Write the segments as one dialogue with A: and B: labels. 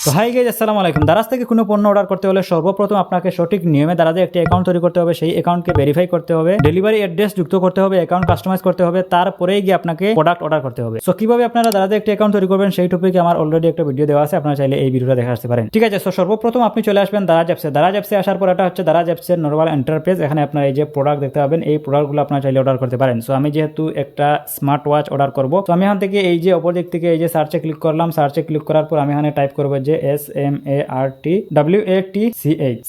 A: তো hi guys, আসসালামু আলাইকুম। দারাজ থেকে কোনো পণ্য অর্ডার করতে হলে সর্বপ্রথম আপনাকে সঠিক নিয়মে দারাজে একটি অ্যাকাউন্ট তৈরি করতে হবে। সেই অ্যাকাউন্টকে ভেরিফাই করতে হবে, ডেলিভারি অ্যাড্রেস যুক্ত করতে হবে, অ্যাকাউন্ট কাস্টমাইজ করতে হবে, তারপরেই গিয়ে আপনাকে প্রোডাক্ট অর্ডার করতে হবে। সো কিভাবে আপনারা দারাজে একটি অ্যাকাউন্ট তৈরি করবেন সেই টপিকে আমার অলরেডি একটা ভিডিও দেওয়া আছে, আপনারা চাইলে এই ভিডিওটা দেখে আসতে পারেন। ঠিক আছে, সো সর্বপ্রথম আপনি চলে আসবেন দারাজ অ্যাপসে। দারাজ অ্যাপসে আসার পর এটা হচ্ছে দারাজ অ্যাপসের নরমাল এন্টারপ্রাইজ। এখানে আপনার এই যে প্রোডাক্ট দেখতে পাবেন, এই প্রোডাক্টগুলো আপনারা চাইলে অর্ডার করতে পারেন। সো আমি যেহেতু একটা স্মার্ট ওয়াচ অর্ডার করব, তো আমি এখান থেকে এই যে অপর দিক থেকে এই যে সার্চে ক্লিক করলাম। সার্চে ক্লিক করার পর আমি এখানে টাইপ করবো যে SMARTWATCH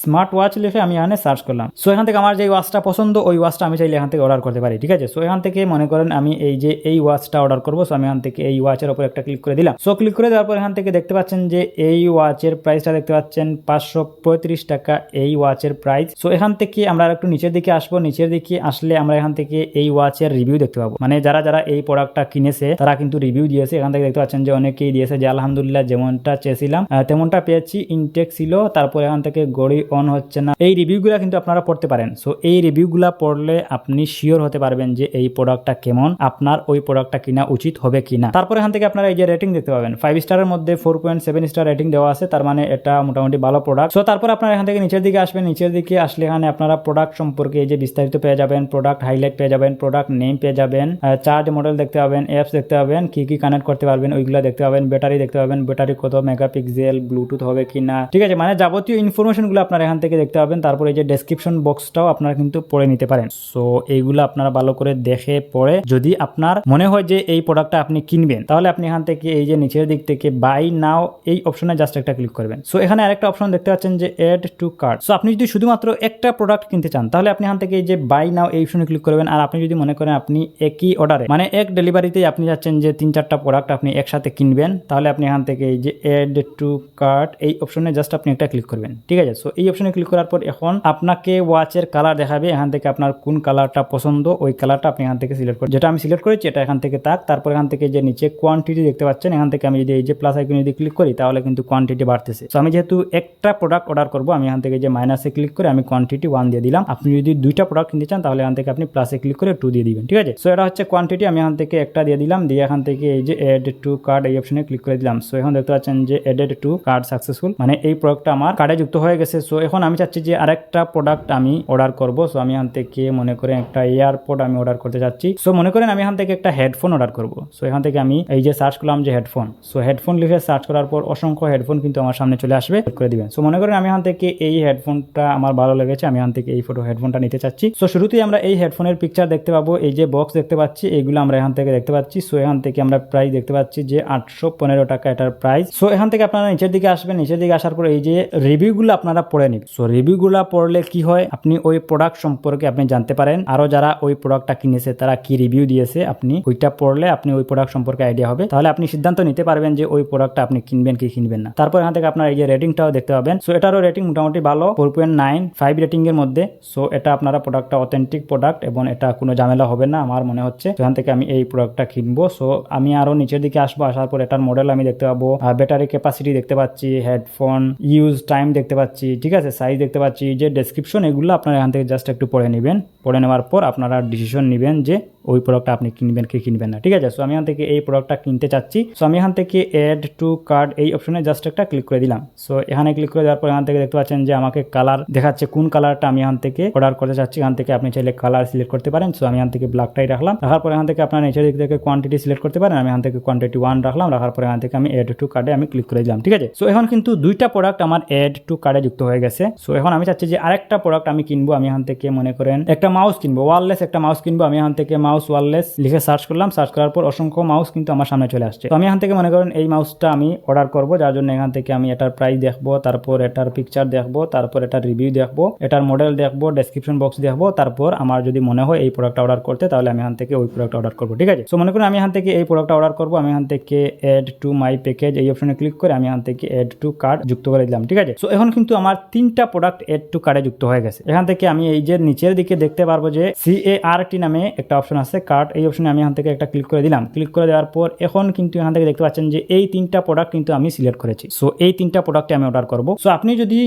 A: স্মার্ট ওয়াচ লিখে আমি এখানে সার্চ করলাম। সো এখান থেকে আমার যে ওয়াচটা পছন্দ ওই ওয়াচটা আমি চাইলে এখান থেকে অর্ডার করতে পারি। ঠিক আছে, সো এখান থেকে মনে করেন আমি এই যে এই ওয়াচটা অর্ডার করবো। সো আমি এখান থেকে এই ওয়াচের উপর একটা ক্লিক করে দিলাম। সো ক্লিক করে দেওয়ার পর এখান থেকে দেখতে পাচ্ছেন যে এই ওয়াচের প্রাইসটা দেখতে পাচ্ছেন 535 টাকা এই ওয়াচের প্রাইস। সো এখান থেকে আমরা একটু নিচের দিকে আসবো। নিচের দিকে আসলে আমরা এখান থেকে এই ওয়াচের রিভিউ দেখতে পাবো, মানে যারা যারা এই প্রোডাক্টটা কিনেছে তারা কিন্তু রিভিউ দিয়েছে। এখান থেকে দেখতে পাচ্ছেন যে অনেকেই দিয়েছে যে আলহামদুলিল্লাহ যেমনটা চেয়েছিলাম তেমনটা পেয়েছি, ইনটেক ছিল, তারপর এখান থেকে ঘড়ি অন হচ্ছে না। এই রিভিউগুলো কিন্তু আপনারা পড়তে পারেন। সো এই রিভিউগুলা পড়লে আপনি শিওর হতে পারবেন যে এই প্রোডাক্টটা কেমন, আপনার ওই প্রোডাক্টটা কিনা উচিত হবে কিনা। তারপর এখান থেকে আপনারা এই যে রেটিং দেখতে পাবেন, 5 স্টারের মধ্যে 4.7 স্টার রেটিং দেওয়া আছে, তার মানে এটা মোটামুটি ভালো প্রোডাক্ট। সো তারপর আপনারা এখান থেকে নিচের দিকে আসবেন। নিচের দিকে আসলে এখানে আপনারা প্রোডাক্ট সম্পর্কে এই যে বিস্তারিত পেয়ে যাবেন, প্রোডাক্ট হাইলাইট পেয়ে যাবেন, প্রোডাক্ট নেম পেয়ে যাবেন, চার্জ মডেল দেখতে পাবেন, অ্যাপস দেখতে পাবেন, কি কি কানেক্ট করতে পারবেন ওইগুলো দেখতে পাবেন, ব্যাটারি দেখতে পাবেন, ব্যাটারি কত মেগাপিক্সেল, ব্লুটুথ হবে কিনা। ঠিক আছে, মানে যাবতীয় ইনফরমেশনগুলো আপনারা এখান থেকে দেখতে পাবেন। তারপর এই যে ডেসক্রিপশন বক্সটাও আপনারা কিন্তু পড়ে নিতে পারেন। সো এইগুলো আপনারা ভালো করে দেখে পড়ে যদি আপনার মনে হয় যে এই প্রোডাক্টটা আপনি কিনবেন, তাহলে আপনি এখান থেকে এই যে নিচের দিক থেকে বাই নাও এই অপশনে জাস্ট একটা ক্লিক করবেন। সো এখানে আরেকটা অপশন দেখতে পাচ্ছেন যে এড টু কার্ট। সো আপনি যদি শুধুমাত্র একটা প্রোডাক্ট কিনতে চান তাহলে আপনি এখান থেকে এই যে বাই নাও এই অপশনে ক্লিক করবেন। আর আপনি যদি মনে করেন আপনি একই অর্ডারে মানে এক ডেলিভারিতেই আপনি যাচ্ছেন যে 3-4টা প্রোডাক্ট আপনি একসাথে কিনবেন, তাহলে আপনি এখান থেকে এই যে এড টু কার্ট এই অপশনে জাস্ট আপনি একটা ক্লিক করবেন। ঠিক আছে, সো এই অপশনে ক্লিক করার পর এখন আপনাকে ওয়াচের কালার দেখাবে। এখান থেকে আপনার কোন কালারটা পছন্দ ওই কালারটা আপনি এখান থেকে সিলেক্ট করুন। যেটা আমি সিলেক্ট করেছি এটা এখান থেকে থাক। তারপর এখান থেকে যে নিচে কোয়ান্টিটি দেখতে পাচ্ছেন, এখান থেকে আমি যদি এই যে প্লাস আইকনে যদি ক্লিক করি তাহলে কিন্তু কোয়ান্টিটি বাড়তেছে। সো আমি যেহেতু একটা প্রোডাক্ট অর্ডার করবো, আমি এখান থেকে যে মাইনাসে ক্লিক করে আমি কোয়ান্টিটি 1 দিয়ে দিলাম। আপনি যদি 2টা প্রোডাক্ট কিনতে চান তাহলে এখান থেকে আপনি প্লাসে ক্লিক করে 2 দিয়ে দিবেন। ঠিক আছে, সো এটা হচ্ছে কোয়ান্টিটি। আমি এখান থেকে একটা দিয়ে দিলাম, দিয়ে এখান থেকে এই যে এড টু কার্ড এই অপশনে ক্লিক করে দিলাম। সো এখন দেখতে পাচ্ছেন যে এডেড টু কার্ড সাকসেসফুল, মানে এই প্রোডাক্টটা আমার কার্ডে যুক্ত হয়ে গেছে। সো এখন আমি চাচ্ছি যে আরেকটা প্রোডাক্ট আমি অর্ডার করব। সো আমি এখান থেকে মনে করেন একটা এয়ারপড আমি অর্ডার করতে যাচ্ছি। সো মনে করেন আমি এখান থেকে একটা হেডফোন অর্ডার করব। সো এখান থেকে আমি এই যে সার্চ করলাম যে হেডফোন। সো হেডফোন লিখে সার্চ করার পর অসংখ্য হেডফোন কিন্তু আমার সামনে চলে আসবে, করে দিবেন। সো মনে করেন আমি এখান থেকে এই হেডফোনটা আমার ভালো লেগেছে, আমি এখান থেকে এই ফটো হেডফোনটা নিতে চাচ্ছি। সো শুরুতেই আমরা এই হেডফোনের পিকচার দেখতে পাবো, এই যে বক্স দেখতে পাচ্ছি এইগুলো আমরা এখান থেকে দেখতে পাচ্ছি। সো এখান থেকে আমরা প্রাইস দেখতে পাচ্ছি যে 815 টাকা এটার প্রাইস। সো এখান থেকে আপনারা নিচের দিকে আসবেন। নিচের দিকে আসার পর এই যে রিভিউগুলো আপনারা পড়ে নিন। সো রিভিউগুলো পড়লে কি হয়, আপনি ওই প্রোডাক্ট সম্পর্কে আপনি জানতে পারেন, আরো যারা ওই প্রোডাক্টটা কিনেছে তারা কি রিভিউ দিয়েছে, আপনি ওইটা পড়লে আপনি ওই প্রোডাক্ট সম্পর্কে আইডিয়া হবে। তাহলে আপনি সিদ্ধান্ত নিতে পারবেন যে ওই প্রোডাক্টটা আপনি কিনবেন কি কিনবেন না। তারপর এখান থেকে আপনার এই যে রেটিংটাও দেখতে পাবেন। সো এটারও রেটিং মোটামুটি ভালো, 4.95 রেটিং এর মধ্যে। সো এটা আপনারা প্রোডাক্টটা অথেন্টিক প্রোডাক্ট এবং এটা কোনো ঝামেলা হবে না আমার মনে হচ্ছে। এখান থেকে আমি এই প্রোডাক্টটা কিনবো। সো আমি আরো নিচের দিকে আসবো। আসার পর এটার মডেল আমি দেখতে পাবো, ব্যাটারি ক্যাপাসিটি দেখতে পাচ্ছি, হেডফোন ইউজ টাইম দেখতে পাচ্ছি, ঠিক আছে, সাইজ দেখতে পাচ্ছি, যে ডেসক্রিপশন এগুলো আপনারা এখান থেকে জাস্ট একটু পড়ে নেবেন। পড়ে নেওয়ার পর আপনারা ডিসিশন নেবেন যে ওই প্রোডাক্টটা আপনি কিনবেন কি কিনবেন না। ঠিক আছে, সো আমি এখান থেকে এই প্রোডাক্টটা কিনতে চাচ্ছি। সো আমি এখান থেকে এড টু কার্ড এই অপশনে জাস্ট একটা ক্লিক করে দিলাম। সো এখানে ক্লিক করে দেওয়ার পর এখান থেকে দেখতে পাচ্ছেন যে আমাকে কালার দেখাচ্ছে, কোন কালারটা আমি এখান থেকে অর্ডার করতে চাচ্ছি। এখান থেকে আপনি চাইলে কালার সিলেক্ট করতে পারেন। সো আমি এখান থেকে ব্ল্যাকটাই রাখলাম। রাখার পর এখান থেকে আপনার নিচের দিক থেকে কোয়ান্টিটি সিলেক্ট করতে পারেন। আমি এখান থেকে কোয়ান্টিটি 1 রাখলাম। রাখার পর এখান থেকে আমি এড টু কার্ডে আমি ক্লিক করে দিলাম। ঠিক আছে, সো এখন কিন্তু 2টা প্রোডাক্ট আমার এড টু কার্ডে যুক্ত হয়ে গেছে। সো এখন আমি চাচ্ছি যে আরেকটা প্রোডাক্ট আমি কিনবো। আমি এখান থেকে মনে করেন একটা মাউস কিনবো, ওয়ারলেস একটা মাউস কিনবো। আমি এখান থেকে মাউস ওয়ারলেস লিখে সার্চ করলাম। সার্চ করার পর অসংখ্য মাউস কিন্তু আমার সামনে চলে আসছে। তো আমি এখান থেকে মনে করেন এই মাউসটা আমি অর্ডার করব, যার জন্য এখান থেকে আমি এটার প্রাইস দেখবো, তারপর এটার পিকচার দেখবো, তারপর এটার রিভিউ দেখবো, এটার মডেল দেখবো, ডেসক্রিপশন বক্স দেখবো। তারপর আমার যদি মনে হয় এই প্রোডাক্টটা অর্ডার করতে, তাহলে আমি এখান থেকে ওই প্রোডাক্ট অর্ডার করবো। ঠিক আছে, সো মনে করেন আমি এখান থেকে এই প্রোডাক্টটা অর্ডার করবো। আমি এখান থেকে এড টু মাই প্যাকেজ এই অপশনে ক্লিক করে আমি এখান থেকে এড টু কার্ড যুক্ত করে দিলাম। ঠিক আছে, সো এখন কিন্তু আমার 3টা প্রোডাক্ট এড টু কার্ডে যুক্ত হয়ে গেছে। এখান থেকে আমি এই যে নিচের দিকে দেখতে পারবো যে CART নামে একটা অপশন আছে, কার্ট এই অপশনে আমি এখান থেকে একটা ক্লিক করে দিলাম। ক্লিক করে দেওয়ার পর এখন কিন্তু এখান থেকে দেখতে পাচ্ছেন যে এই 3টা প্রোডাক্ট কিন্তু আমি সিলেক্ট করেছি। সো এই 3টা প্রোডাক্টে আমি অর্ডার করব। সো আপনি যদি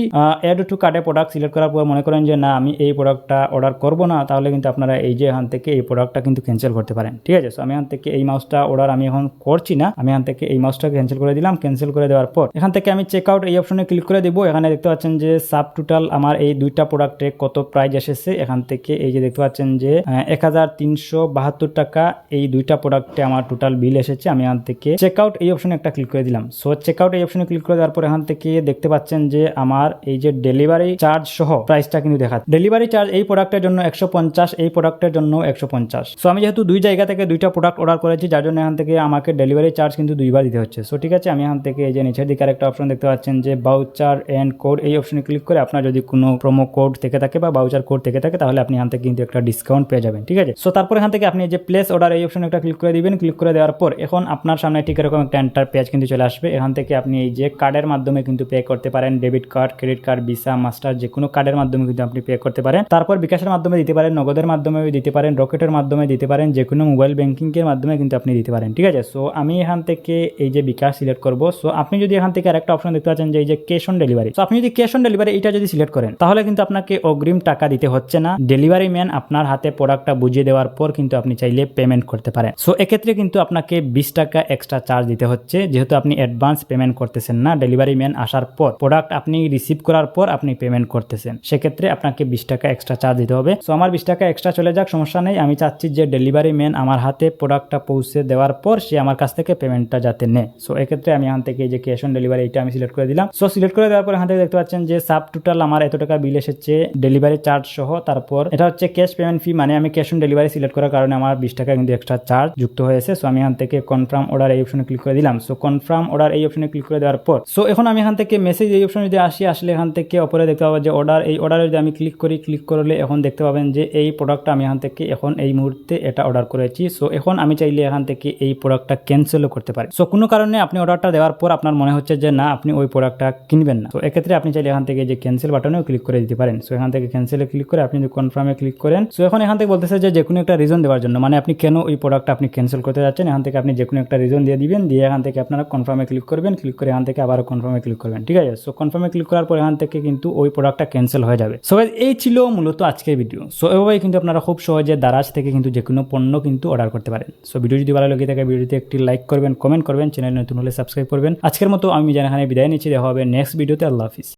A: এড টু কার্ডে প্রোডাক্ট সিলেক্ট করার পর মনে করেন যে না আমি এই প্রোডাক্টটা অর্ডার করব না, তাহলে কিন্তু আপনারা এই যে এখান থেকে এই প্রোডাক্টটা কিন্তু ক্যান্সেল করতে পারেন। ঠিক আছে, সো আমি এখান থেকে এই মাউসটা অর্ডার আমি এখন করছি না, আমি এখান থেকে এই মাউসটা ক্যান্সেল করে দিলাম। ক্যান্সেল করে দেওয়ার পর পর এখান থেকে আমি চেক আউট এই অপশনে ক্লিক করে দিব। এখানে দেখতে পাচ্ছেন যে সাব টোটাল আমার এই দুইটা প্রোডাক্টে কত প্রাইস এসেছে। এখান থেকে এই যে দেখতে পাচ্ছেন যে 1372 টাকা এই দুইটা প্রোডাক্টে আমার টোটাল বিল এসেছে। আমি এখান থেকে চেক আউট এই অপশনে একটা ক্লিক করে দিলাম। সো চেক আউট এই অপশনে ক্লিক করে দেওয়ার পর এখান থেকে দেখতে পাচ্ছেন যে আমার এই যে ডেলিভারি চার্জ সহ প্রাইসটা কিন্তু দেখাচ্ছে। ডেলিভারি চার্জ এই প্রোডাক্টের জন্য 150, এই প্রোডাক্টের জন্য 150। সো আমি যেহেতু দুই জায়গা থেকে দুইটা প্রোডাক্ট অর্ডার করেছি, যার জন্য এখান থেকে আমাকে ডেলিভারি চার্জ কিন্তু দুইবার দিতে হচ্ছে। সো ঠিক আছে, আমি এখান থেকে এই যে নিচের দিকে একটা অপশন দেখতে পাচ্ছেন যে বাউচার এন্ড কোড, এই অপশনে ক্লিক করে আপনার যদি কোনো প্রোমো কোড থেকে থাকে বা বাউচার কোড থেকে থাকে তাহলে আপনি এখান থেকে কিন্তু একটা ডিসকাউন্ট পেয়ে যাবেন। ঠিক আছে, সো তারপর এখান থেকে আপনি এই যে প্লেস অর্ডার এই অপশনে একটা ক্লিক করে দিবেন। ক্লিক করে দেওয়ার পর এখন আপনার সামনে ঠিক এরকম একটা এন্টার পেজ কিন্তু চলে আসবে। এখান থেকে আপনি এই যে কার্ডের মাধ্যমে কিন্তু পে করতে পারেন, debit card, credit card, visa, master, যে কোনো কার্ডের মাধ্যমে কিন্তু আপনি পে করতে পারেন। তারপর বিকাশের মাধ্যমে দিতে পারেন, নগদের মাধ্যমে দিতে পারেন, রকেটের মাধ্যমে দিতে পারেন, যে কোনো মোবাইল ব্যাংকিং এর মাধ্যমে কিন্তু আপনি দিতে পারেন। ঠিক আছে, সো আমি এখান থেকে এই যে বিকাশ সিলেক্ট করব। সো আপনি যদি এখান থেকে আরেকটা অপশন দেখতে পাচ্ছেন যে এই যে ক্যাশ অন ডেলিভারি, সো আপনি যদি ক্যাশ অন ডেলিভারি এটা যদি সিলেক্ট করেন তাহলে কিন্তু আপনাকে অগ্রিম টাকা দিতে হচ্ছে না। ডেলিভারি ম্যান আপনার হাতে প্রোডাক্টটা বুঝিয়ে দেওয়ার পর কিন্তু আপনি চাইলে পেমেন্ট করতে পারেন। সো এক্ষেত্রে কিন্তু আপনাকে 20 টাকা এক্সট্রা চার্জ দিতে হচ্ছে, যেহেতু আপনি অ্যাডভান্স পেমেন্ট করতেছেন না, ডেলিভারি ম্যান আসার পর প্রোডাক্ট আপনি রিসিভ করার পর আপনি পেমেন্ট করতেছেন, সেক্ষেত্রে আপনাকে 20 টাকা এক্সট্রা চার্জ দিতে হবে। সো আমার 20 টাকা এক্সট্রা চলে যাক, সমস্যা নেই। আমি চাচ্ছি যে ডেলিভারি ম্যান আমার হাতে প্রোডাক্টটা পৌঁছে দেওয়ার পর সে আমার কাছ থেকে পেমেন্টটা যাতে নেয়। সো এক্ষেত্রে আমি এখান থেকে এই যে ক্যাশ অন ডেলিভারি এটা আমি সিলেক্ট করে দিলাম। সো সিলেক্ট করে দেওয়ার পর এখান থেকে দেখতে পাচ্ছেন যে সাব টোটাল আমার এত টাকা বিল এসেছে ডেলিভারি চার্জ সহ। তারপর এটা হচ্ছে ক্যাশ পেমেন্ট ফি, মানে আমি ক্যাশ অন ডেলিভারি সিলেক্ট করার কারণে আমার 20 টাকা কিন্তু এক্সট্রা চার্জ যুক্ত হয়েছে। সো আমি এখান থেকে কনফার্ম অর্ডার এই অপশনে ক্লিক করে দিলাম। সো কনফার্ম অর্ডার এই অপশনে ক্লিক করে দেওয়ার পর সো এখন আমি এখান থেকে মেসেজ এই অপশনে যদি আসলে এখান থেকে উপরে দেখতে পাবো যে অর্ডার, এই অর্ডারে যদি আমি ক্লিক করি, ক্লিক করলে এখন দেখতে পাবেন যে এই প্রোডাক্টটা আমি এখান থেকে এখন এই মুহূর্তে এটা অর্ডার করেছি। সো এখন আমি চাইলে এখান থেকে এই প্রোডাক্টটা ক্যান্সেলও করতে পারি। সো কোনো কারণে আপনি অর্ডারটা দেওয়ার পর আপনার মনে হচ্ছে যে না আপনি ওই প্রোডাক্টটা কিনবেন না, তো এক্ষেত্রে আপনি চাইলে এখান থেকে যে ক্যান্সেল বাটনেও ক্লিক করে দিতে পারেন। সো এখান থেকে ক্যান্সেলে ক্লিক করে আপনি যদি কনফার্মে ক্লিক করেন, সো এখন এখান থেকে বলতেছে যে কোনো একটা রিজন দেওয়ার জন্য, মানে আপনি কেন ওই প্রোডাক্টটা আপনি ক্যান্সেল করতে যাচ্ছেন। এখান থেকে আপনি যে কোনো একটা রিজন দিয়ে দিবেন, দিয়ে এখান থেকে আপনারা কনফার্মে ক্লিক করবেন, ক্লিক করে এখান থেকে আবারও কনফার্মে ক্লিক করবেন। ঠিক আছে, সো কনফার্মে ক্লিক করার পর এখান থেকে কিন্তু ওই প্রোডাক্টটা ক্যান্সেল হয়ে যাবে। সো এই ছিল মূলত আজকের ভিডিও। সো এভাবেই কিন্তু আপনারা খুব সহজে দারাজ থেকে কিন্তু যে কোনো পণ্য কিন্তু অর্ডার করতে পারেন। সো ভিডিও যদি ভালো লাগে থাকে ভিডিওতে একটি লাইক করবেন, কমেন্ট করবেন, চ্যানেল নতুন হলে সাবস্ক্রাইব করবেন। আজকের মতো আমি জানাখানে বিদায় নিচ্ছি, দেখা হবে নেক্সট ভিডিওতে। আল্লাহ হাফিজ।